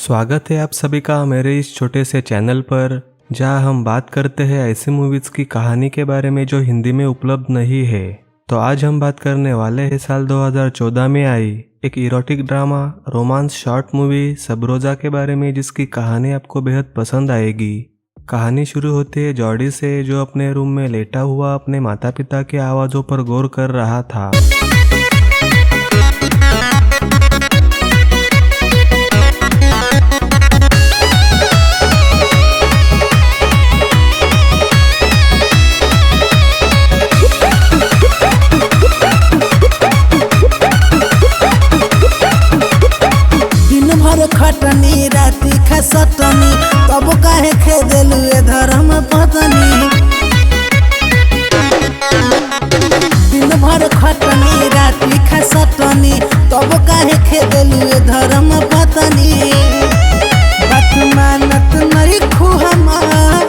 स्वागत है आप सभी का मेरे इस छोटे से चैनल पर, जहां हम बात करते हैं ऐसी मूवीज़ की कहानी के बारे में जो हिंदी में उपलब्ध नहीं है। तो आज हम बात करने वाले हैं साल 2014 में आई एक इरोटिक ड्रामा रोमांस शॉर्ट मूवी सबरोजा के बारे में, जिसकी कहानी आपको बेहद पसंद आएगी। कहानी शुरू होती है जॉर्डी से, जो अपने रूम में लेटा हुआ अपने माता पिता की आवाज़ों पर गौर कर रहा था। खटनी राती खसटनी तब काहे खेदेलु ए धर्म पत्नी। दिन भर खटनी राती खसटनी तब काहे खेदेलु ए धर्म पत्नी। बात मानत नहीं खू हमार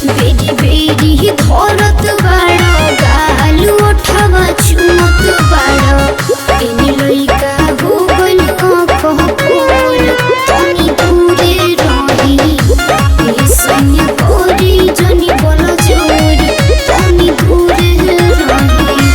बेरी बेरी धरत बाड़ो गालू उठावा चुमत बाड़ो एने लइका हो गइल कपूर तनी दूरे रही ए सैया कोरी जनी बोल जोर तनी दूरे रही।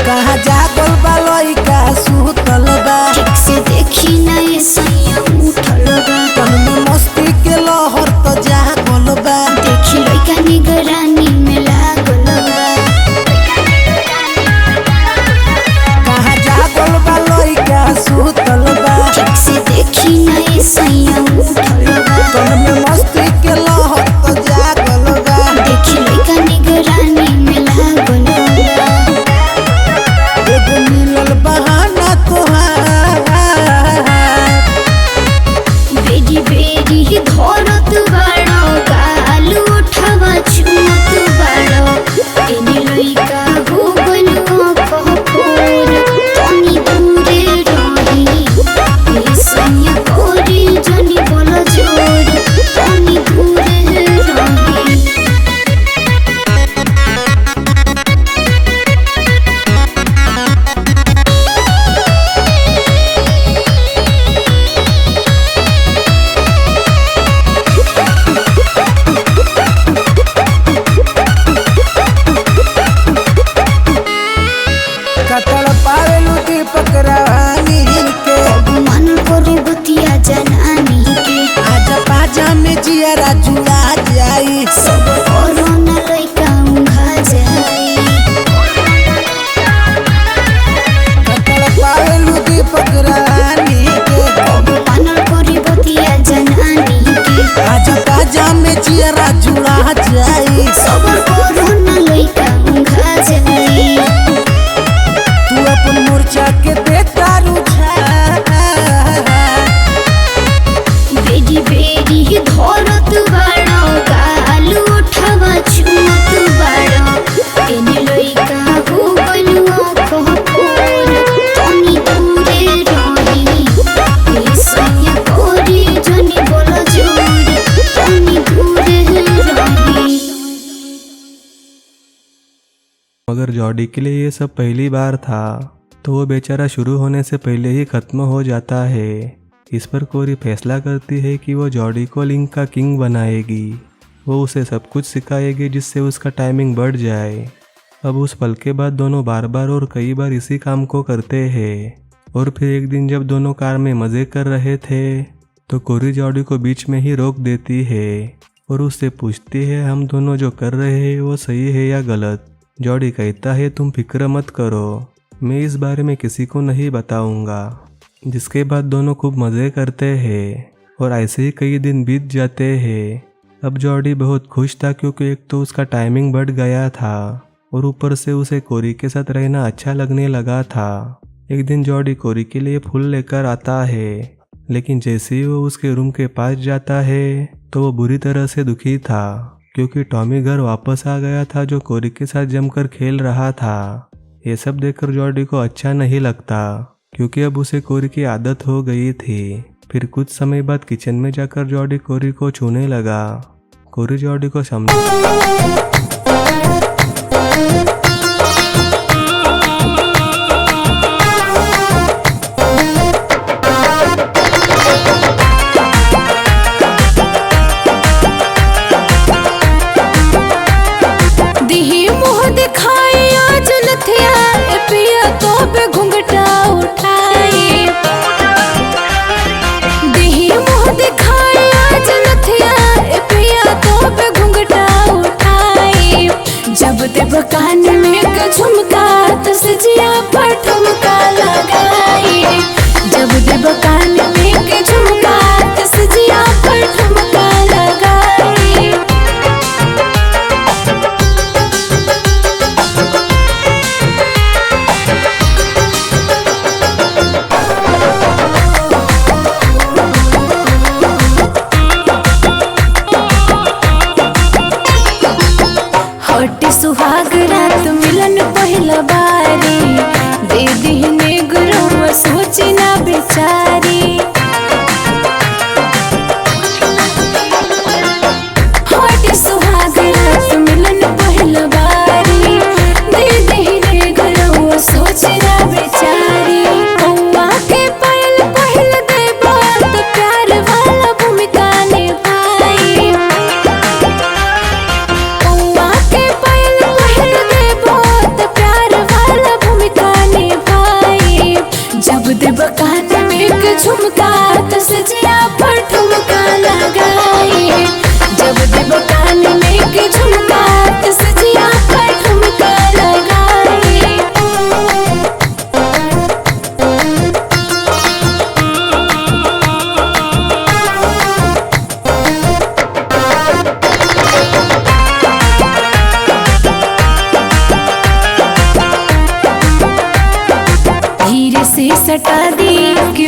कहाँ जागल बा लइका सुतल बा ठीक से देखी ना ए सैया उठल बा तन में मस्ती के लहर तो जागल बा। देखी लइका निगरानी में लागल बा। कहाँ जागल बा लइका सुतल बा ठीक से देखी ना ए सैया उठल बा। तन में मस्ती के लहर तो जागल बा। देखी लइका निगरानी में लागल बा। एगो मिलल बहाना तोहार बेरी बेरी धरत बाड़ो गालू उठावा चुमत बाड़ो एने लइका हो गइल कपूर तनी दूरे रही ए सैया कोरी जनी बोल जोर तनी दूरे रही। कतल पावेलू दीपक रानी के मन करे बतिया जनानी के आज पाजा में जियरा जुड़ा जाई। सब कोरोना लइका उंघा जाई। कतल पावेलू दीपक रानी के मन करे बतिया जनानी के आज पाजा में जियरा जुड़ा जाई। सब कोरोना लइका उंघा जाई। तू अपन मोर्चा के देता रुझान बेरी बेरी धरत बाड़ो गालू उठावा चुमत बाड़ो एने लइका हो गइल कपूर तनी दूरे रही ए सैया कोरी जनी बोल जोर तनी दूरे रही। मगर जॉर्डी के लिए ये सब पहली बार था, तो वो बेचारा शुरू होने से पहले ही खत्म हो जाता है। इस पर कोरी फैसला करती है कि वो जॉर्डी को लिंक का किंग बनाएगी। वो उसे सब कुछ सिखाएगी जिससे उसका टाइमिंग बढ़ जाए। अब उस पल के बाद दोनों बार बार और कई बार इसी काम को करते हैं। और फिर एक दिन जब दोनों कार में मज़े कर रहे थे, तो कोरी जॉर्डी को बीच में ही रोक देती है और उससे पूछती है हम दोनों जो कर रहे हैं वो सही है या गलत। जॉर्डी कहता है तुम फिक्र मत करो, मैं इस बारे में किसी को नहीं बताऊंगा। जिसके बाद दोनों खूब मज़े करते हैं और ऐसे ही कई दिन बीत जाते हैं। अब जॉर्डी बहुत खुश था, क्योंकि एक तो उसका टाइमिंग बढ़ गया था और ऊपर से उसे कोरी के साथ रहना अच्छा लगने लगा था। एक दिन जॉर्डी कोरी के लिए फूल लेकर आता है, लेकिन जैसे ही वो उसके रूम के पास जाता है तो वो बुरी तरह से दुखी था, क्योंकि टॉमी घर वापस आ गया था जो कोरी के साथ जमकर खेल रहा था। ये सब देखकर जॉर्डी को अच्छा नहीं लगता, क्योंकि अब उसे कोरी की आदत हो गई थी। फिर कुछ समय बाद किचन में जाकर जॉडी कोरी को छूने लगा। कोरी जॉडी को समझा दिही मुँह दिखाई आज नथिया ए पिया तो पे घुंघटा उठाई। दिही मुँह दिखाई आज नथिया ए पिया तो पे घुंघटा उठाई। जब देव कान में का झुमका तो सजिया पर ठुमका लगाई। जब देव कान में का झुमका तो सजिया पर ठुमका लगाई। हटी सुहाग रात मिलन पहिला बारी। दे दीहने गुरुआ सोची ना बेचारी। हटी सुहाग रात मिलन पहिला बारी। दे दीहने गुरुआ सोची ना बेचारी। कौआ के पायल पहिल देबा तो प्यार वाला भूमिका निभाई। कौआ के पायल पहिल देबो तो प्यार वाला भूमिका निभाई। जब देव कान में के झुमका तो सजिया पर ठुमका लगाई। जब देव कान में के झुमका तो सजिया पर ठुमका लगाई। धीरे से सटा दी कि